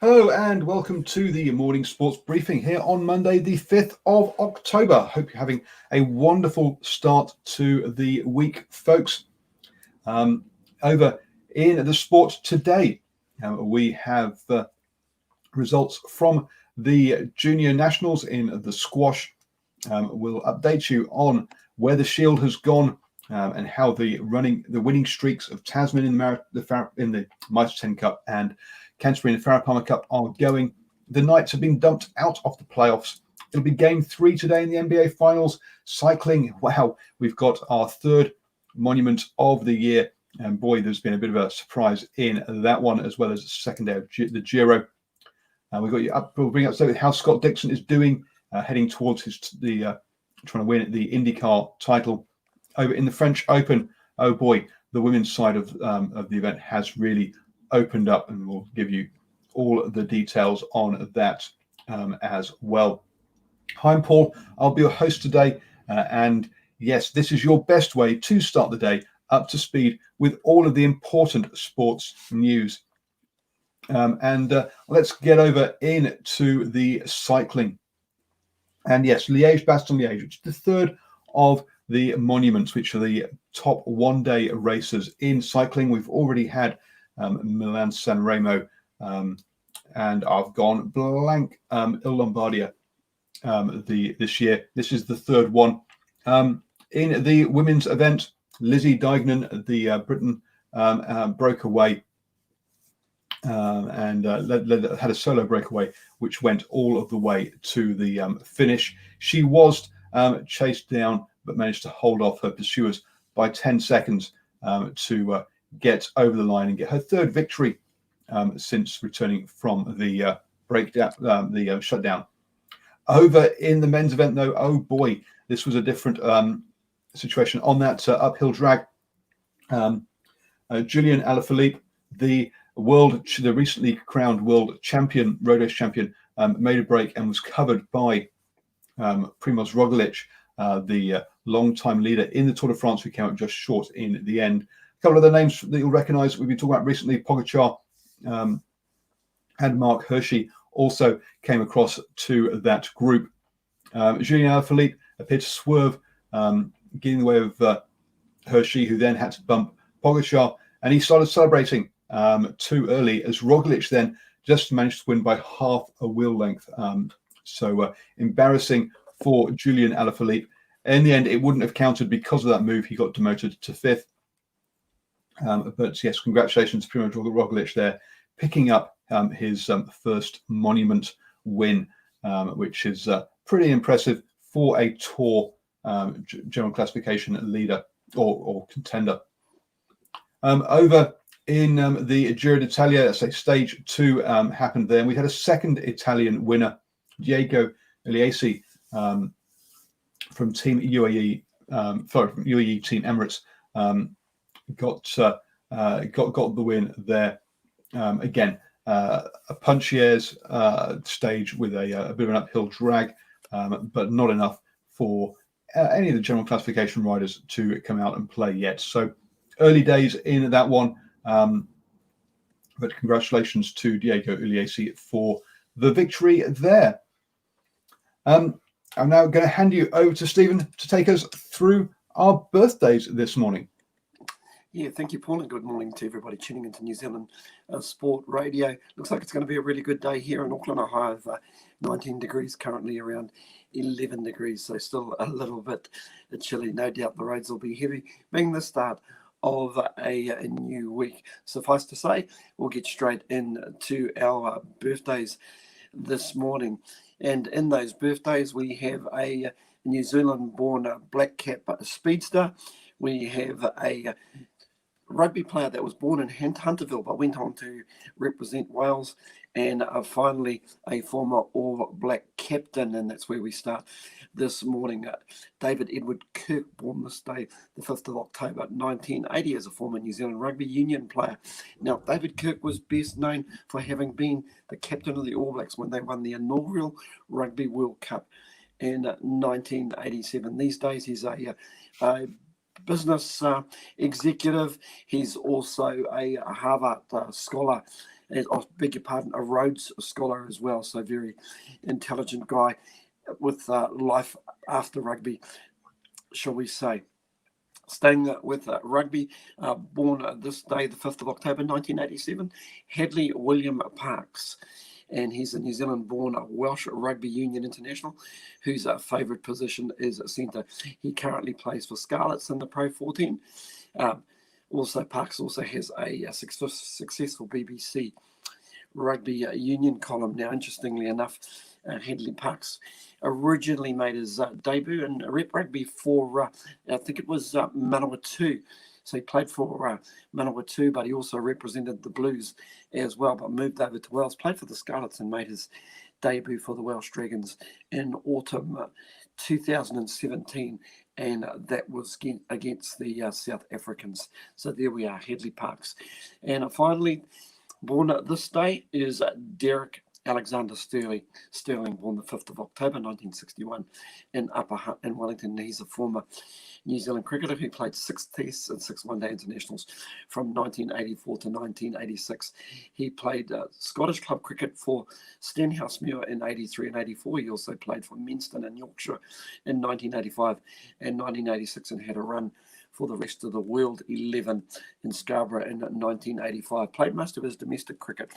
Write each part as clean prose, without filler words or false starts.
Hello and welcome to the morning sports briefing here on Monday, the 5th of October. Hope you're having a wonderful start to the week, folks. Over in the sport today, we have results from the junior nationals in the squash. We'll update you on where the Shield has gone and how the winning streaks of Tasman in the Mitre 10 Cup and Canterbury in the Farah Palmer Cup are going. The Knights have been dumped out of the playoffs. It'll be game 3 today in the NBA Finals. Cycling, wow, we've got our third monument of the year. And boy, there's been a bit of a surprise in that one, as well as the second day of the Giro. We've got you up. We'll bring up to how Scott Dixon is doing, heading towards trying to win the IndyCar title. Over in the French Open, oh boy, the women's side of the event has really opened up, and we'll give you all the details on that as well. Hi, I'm Paul. I'll be your host today, and yes, this is your best way to start the day up to speed with all of the important sports news. Let's get over into the cycling. And yes, Liège-Bastogne-Liège, which is the third of the monuments, which are the top one-day races in cycling. We've already had Milan-San Remo, and I've gone blank, Il-Lombardia this year. This is the third one. In the women's event, Lizzie Deignan, the Briton, broke away and had a solo breakaway, which went all of the way to the finish. She was chased down, but managed to hold off her pursuers by 10 seconds to get over the line and get her third victory since returning from the shutdown. Over in the men's event, though, oh boy, this was a different situation on that uphill drag. Julian Alaphilippe, the recently crowned world champion, road race champion, made a break and was covered by Primoz Roglic, the long-time leader in the Tour de France, who came out just short in the end. A couple of the names that you'll recognise we've been talking about recently, Pogacar and Mark Hirschi also came across to that group. Julian Alaphilippe appeared to swerve, getting in the way of Hirschi, who then had to bump Pogacar, and he started celebrating too early, as Roglic then just managed to win by half a wheel length. So embarrassing for Julian Alaphilippe. In the end, it wouldn't have counted because of that move. He got demoted to 5th. But yes, congratulations to Primoz Roglic there, picking up his first monument win, which is pretty impressive for a Tour general classification leader or contender. Over in the Giro d'Italia, let's say stage 2 happened there, and we had a second Italian winner, Diego Uliassi, from Team UAE, from UAE Team Emirates, got the win there. Again, a Punchiers stage with a bit of an uphill drag, but not enough for any of the general classification riders to come out and play yet. So early days in that one, but congratulations to Diego Uliassi for the victory there. I'm now going to hand you over to Stephen to take us through our birthdays this morning. Yeah, thank you, Paul, and good morning to everybody tuning into New Zealand Sport Radio. Looks like it's going to be a really good day here in Auckland. A high of 19 degrees, currently around 11 degrees, so still a little bit chilly. No doubt the roads will be heavy, being the start of a new week. Suffice to say, we'll get straight into our birthdays this morning. And in those birthdays, we have a New Zealand-born black cap speedster. We have a rugby player that was born in Hunterville but went on to represent Wales, and finally a former All Black captain, and that's where we start this morning. David Edward Kirk, born this day, the 5th of October 1980, as a former New Zealand Rugby Union player. Now, David Kirk was best known for having been the captain of the All Blacks when they won the inaugural Rugby World Cup in 1987. These days, he's a business executive. He's also a Harvard scholar I beg your pardon, a Rhodes Scholar as well. So very intelligent guy with life after rugby, shall we say. Staying with rugby, born this day, the 5th of October 1987, Hadley William Parks. And he's a New Zealand-born Welsh Rugby Union international whose favourite position is centre. He currently plays for Scarlets in the Pro 14. Also, Parks also has a successful BBC Rugby Union column. Now, interestingly enough, Hadley Parks originally made his debut in rep rugby for, I think it was Manawatu. So he played for Manawatu, but he also represented the Blues as well, but moved over to Wales, played for the Scarlets and made his debut for the Welsh Dragons in autumn 2017, and that was against the South Africans. So there we are, Hadley Parks. And finally, born this day is Derek Alexander Sterling, born the 5th of October 1961 in Upper Hutt in Wellington. He's a former New Zealand cricketer who played 6 tests and 6 one-day internationals from 1984 to 1986. He played Scottish club cricket for Stenhousemuir in 83 and 84. He also played for Menston in Yorkshire in 1985 and 1986 and had a run for the rest of the World 11 in Scarborough in 1985. Played most of his domestic cricket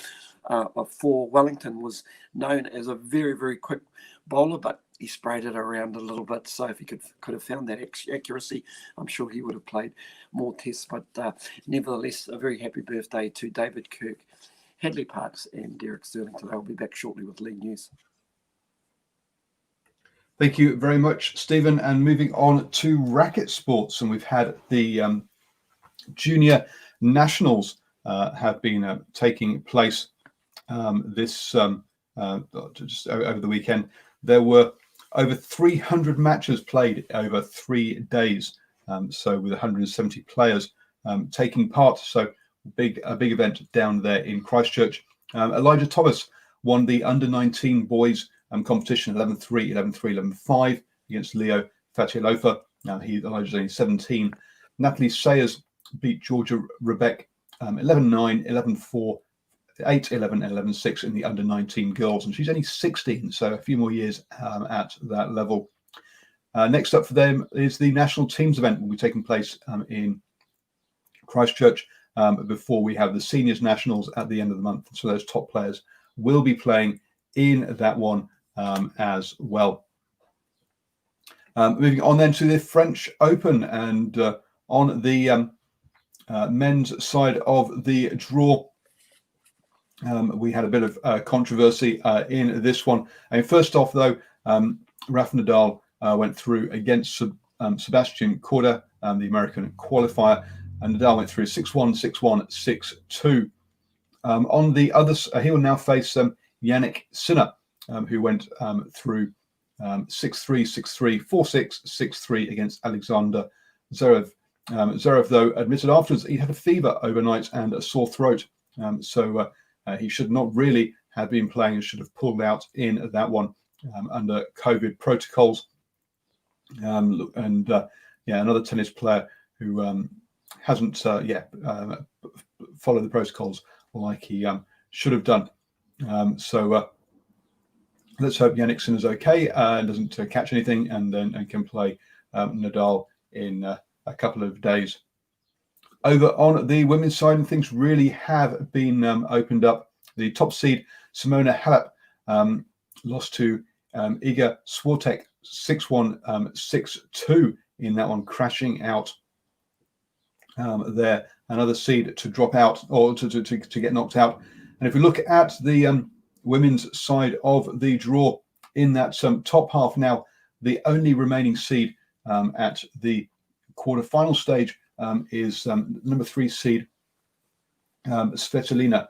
for Wellington, was known as a very, very quick bowler, but he sprayed it around a little bit. So if he could have found that accuracy, I'm sure he would have played more tests. But nevertheless, a very happy birthday to David Kirk, Hadley Parks and Derek Sterling today. I'll be back shortly with league news. Thank you very much, Stephen. And moving on to racket sports, and we've had the junior nationals have been taking place just over the weekend. There were over 300 matches played over 3 days, so with 170 players taking part. So a big event down there in Christchurch. Elijah Thomas won the under-19 boys competition 11-3, 11-3, 11-5 against Leo Fatialofa. Elijah's only 17. Natalie Sayers beat Georgia Rebeck 11-9, 11-4, 8-11, and 11-6 in the under-19 girls, and she's only 16, so a few more years at that level. Next up for them is the national teams event, will be taking place in Christchurch before we have the seniors nationals at the end of the month. So those top players will be playing in that one as well. Moving on then to the French Open, and on the men's side of the draw, we had a bit of controversy in this one. And first off, though, Rafa Nadal went through against Sebastian Korda, the American qualifier, and Nadal went through 6-1, 6-1, 6-2. On the others, he will now face Yannick Sinner, who went through 6-3, 6-3, 4-6, 6-3 against Alexander Zverev. Zverev, though, admitted afterwards he had a fever overnight and a sore throat. So he should not really have been playing and should have pulled out in that one under COVID protocols. Another tennis player who hasn't followed the protocols like he should have done. Let's hope Yannick Sinner's okay and doesn't catch anything, and can play Nadal in a couple of days. Over on the women's side, and things really have been opened up. The top seed Simona Halep lost to Iga Swiatek 6-1, 6-2 in that one, crashing out there. Another seed to drop out, or to get knocked out. And if we look at the women's side of the draw in that top half now, the only remaining seed at the quarterfinal stage is number 3 seed Svitolina.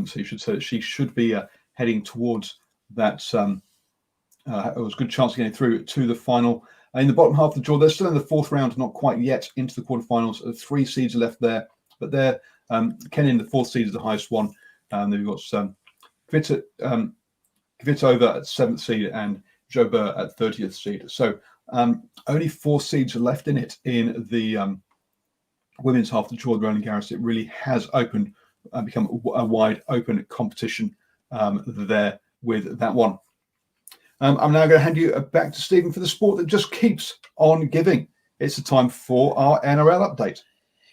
So you should say that she should be heading towards that. It was a good chance of getting through to the final. In the bottom half of the draw, they're still in the 4th round, not quite yet into the quarterfinals. 3 seeds are left there, but they're Kenin, the 4th seed, is the highest one. Then we've got Kvitova at 7th seed and Jobert at 30th seed. So only 4 seeds are left in it in the women's half of the draw. Roland Garros, it really has opened become a wide open competition there with that one. I'm now going to hand you back to Stephen for the sport that just keeps on giving. It's the time for our NRL update.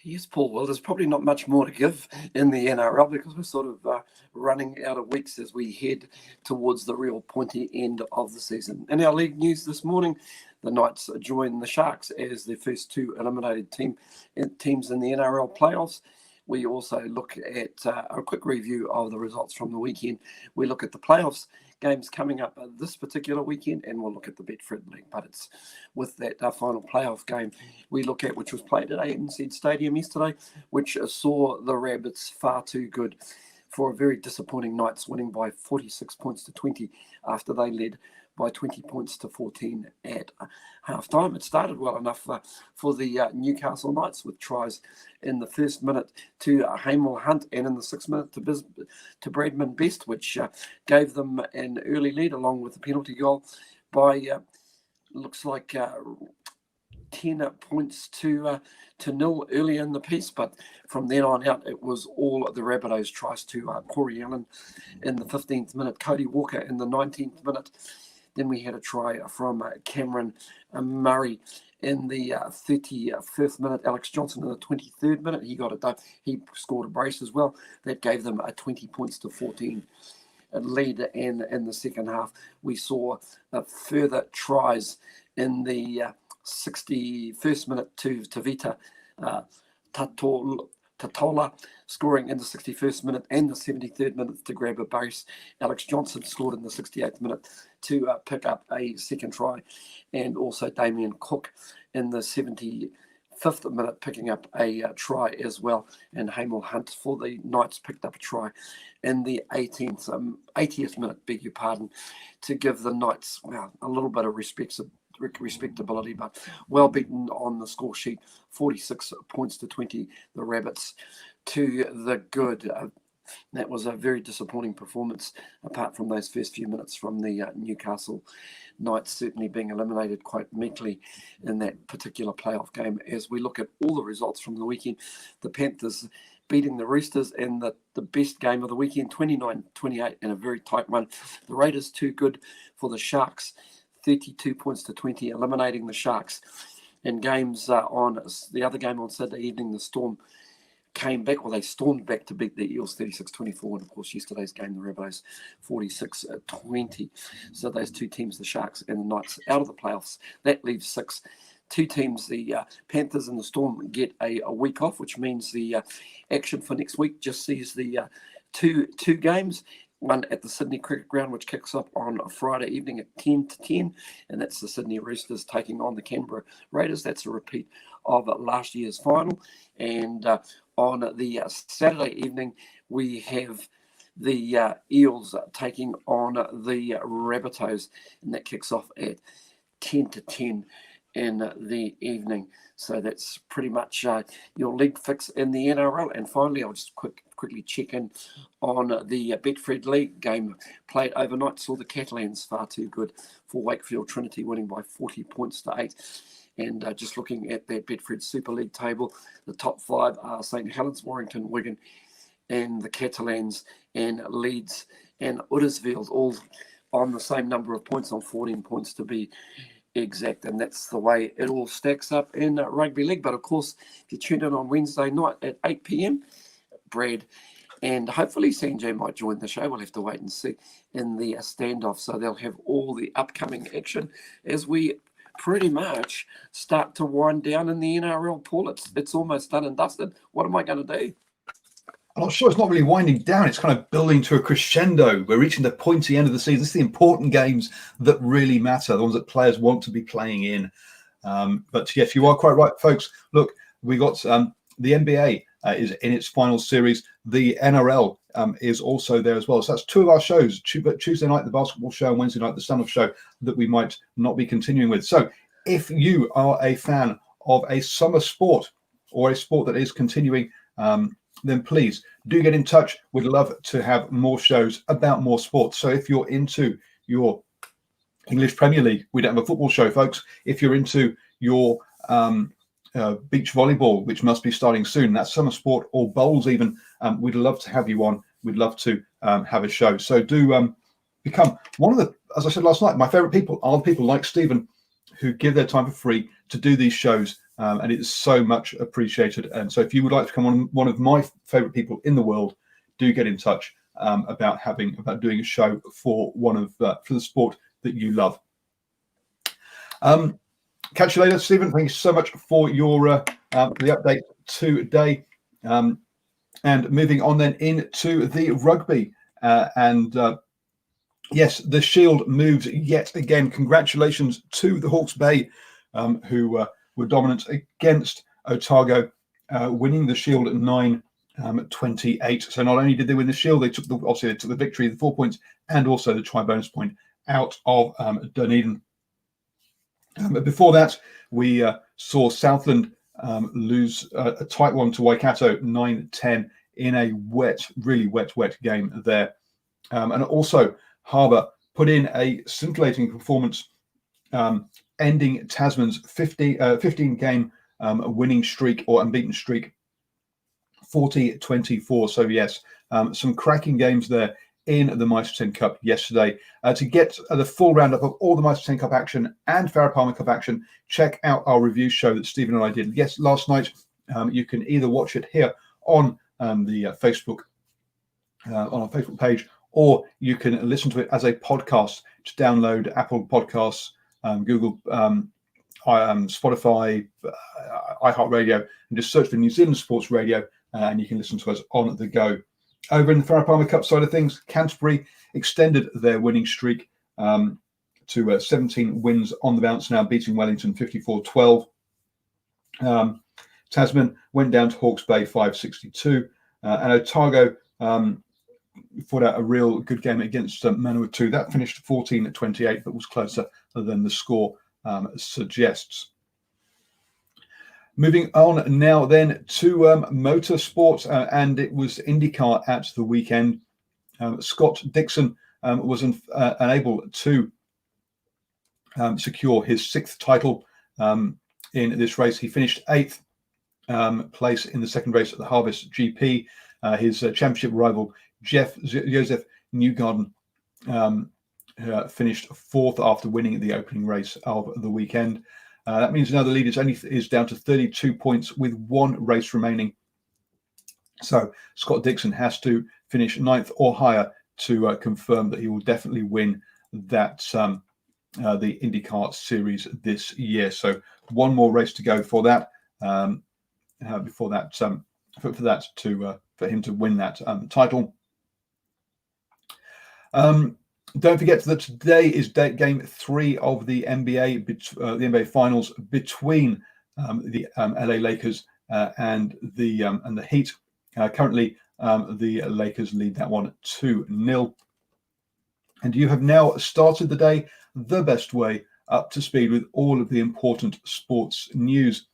Yes, Paul. Well, there's probably not much more to give in the NRL because we're sort of running out of weeks as we head towards the real pointy end of the season. In our league news this morning, the Knights join the Sharks as the first two eliminated teams in the NRL playoffs. We also look at a quick review of the results from the weekend. We look at the playoffs games coming up this particular weekend, and we'll look at the Betfred League. But it's with that final playoff game we look at, which was played at ANZ Stadium yesterday, which saw the Rabbits far too good for a very disappointing Knights winning by 46 points to 20 after they led by 20 points to 14 at half-time. It started well enough for the Newcastle Knights with tries in the first minute to Hamill Hunt and in the 6th minute to Bradman Best, which gave them an early lead along with the penalty goal by looks like 10 points to nil early in the piece, but from then on out it was all the Rabbitohs tries to Corey Allen in the 15th minute, Cody Walker in the 19th minute. Then we had a try from Cameron Murray in the 31st minute. Alex Johnson in the 23rd minute. He scored a brace as well. That gave them a 20 points to 14 lead. And in the second half, we saw further tries in the 61st minute to Tavita Tatola, scoring in the 61st minute and the 73rd minute to grab a brace. Alex Johnson scored in the 68th minute to pick up a second try, and also Damien Cook in the 75th minute picking up a try as well. And Hamill Hunt for the Knights picked up a try in the 80th minute, beg your pardon, to give the Knights a little bit of respectability, but well beaten on the score sheet, 46 points to 20, the Rabbits to the good. That was a very disappointing performance, apart from those first few minutes from the Newcastle Knights certainly being eliminated quite meekly in that particular playoff game. As we look at all the results from the weekend, the Panthers beating the Roosters in the best game of the weekend, 29-28, in a very tight one. The Raiders too good for the Sharks, 32 points to 20, eliminating the Sharks. In games on the other game on Saturday evening, the Storm came back, they stormed back to beat the Eels 36-24, and of course yesterday's game, the Rabbitohs 46-20. So those two teams, the Sharks and the Knights, out of the playoffs. That leaves two teams. The Panthers and the Storm get a week off, which means the action for next week just sees the two games. One at the Sydney Cricket Ground, which kicks off on a Friday evening at 10-10, and that's the Sydney Roosters taking on the Canberra Raiders. That's a repeat of last year's final. And on the Saturday evening, we have the Eels taking on the Rabbitohs, and that kicks off at 10-10 in the evening. So that's pretty much your league fix in the NRL. And finally, I'll just quickly check in on the Betfred League game played overnight. Saw the Catalans far too good for Wakefield Trinity, winning by 40 points to 8. And just looking at that Betfred Super League table, the top 5 are St Helens, Warrington, Wigan, and the Catalans, and Leeds and Huddersfield, all on the same number of points, on 14 points to be exact. And that's the way it all stacks up in rugby league. But of course, if you tune in on Wednesday night at 8 p.m, Brad and hopefully Sanjay might join the show. We'll have to wait and see in the standoff. So they'll have all the upcoming action as we pretty much start to wind down in the NRL, Paul. It's almost done and dusted. What am I going to do? I'm not sure. It's not really winding down. It's kind of building to a crescendo. We're reaching the pointy end of the season. This is the important games that really matter, the ones that players want to be playing in. But yes, you are quite right, folks. Look, we got the NBA is in its final series. The NRL is also there as well. So that's two of our shows, Tuesday night, the basketball show, and Wednesday night, the stand-up show, that we might not be continuing with. So if you are a fan of a summer sport or a sport that is continuing, then please do get in touch. We'd love to have more shows about more sports. So if you're into your English Premier League, we don't have a football show, folks. If you're into your beach volleyball, which must be starting soon. That's summer sport, or bowls even. We'd love to have you on. We'd love to have a show. So do become one of the, as I said last night, my favorite people are the people like Stephen who give their time for free to do these shows. And it's so much appreciated. And so if you would like to become one of my favorite people in the world, do get in touch about doing a show for for the sport that you love. Catch you later, Stephen. Thank you so much for your the update today. And moving on then into the rugby. Yes, the Shield moves yet again. Congratulations to the Hawke's Bay, who were dominant against Otago, winning the Shield at 9-28. So not only did they win the Shield, they took the victory, the 4 points, and also the try bonus point out of Dunedin. But before that, we saw Southland lose a tight one to Waikato, 9-10, in a really wet game there. And also, Harbour put in a scintillating performance, ending Tasman's 15-game winning streak or unbeaten streak, 40-24. So yes, some cracking games there in the Mitre 10 Cup yesterday. To get the full roundup of all the Mitre 10 Cup action and Farah Palmer Cup action, check out our review show that Stephen and I did last night. You can either watch it here on the Facebook, on our Facebook page, or you can listen to it as a podcast. Just download Apple Podcasts, Google, Spotify, iHeartRadio, and just search for New Zealand Sports Radio, and you can listen to us on the go. Over in the Farah Palmer Cup side of things, Canterbury extended their winning streak to 17 wins on the bounce now, beating Wellington 54-12. Tasman went down to Hawke's Bay 5-62, and Otago fought out a real good game against Manawatu. That finished 14-28, but was closer than the score suggests. Moving on now then to motorsport, and it was IndyCar at the weekend. Scott Dixon was unable to secure his 6th title in this race. He finished 8th place in the second race at the Harvest GP. His championship rival, Joseph Newgarden, finished 4th after winning the opening race of the weekend. That means now the lead is down to 32 points with 1 race remaining. So Scott Dixon has to finish 9th or higher to confirm that he will definitely win that the IndyCar series this year. So 1 more race to go for that. Before that, for him to win that title. Don't forget that today is game 3 of the NBA Finals between the LA Lakers and the Heat. Currently, the Lakers lead that one 2-0. And you have now started the day the best way, up to speed with all of the important sports news.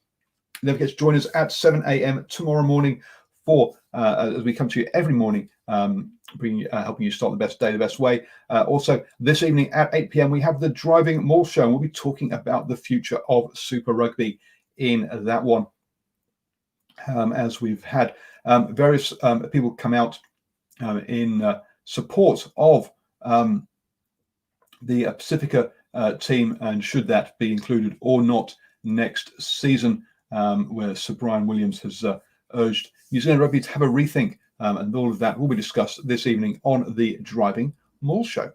Don't forget to join us at 7 a.m. tomorrow morning for as we come to you every morning, helping you start the best day the best way. Also, this evening at 8 p.m. we have the Driving Mall Show, and we'll be talking about the future of Super Rugby in that one. As we've had various people come out in support of the Pacifica team, and should that be included or not next season, where Sir Brian Williams has urged New Zealand Rugby to have a rethink, and all of that will be discussed this evening on the Driving Mall Show.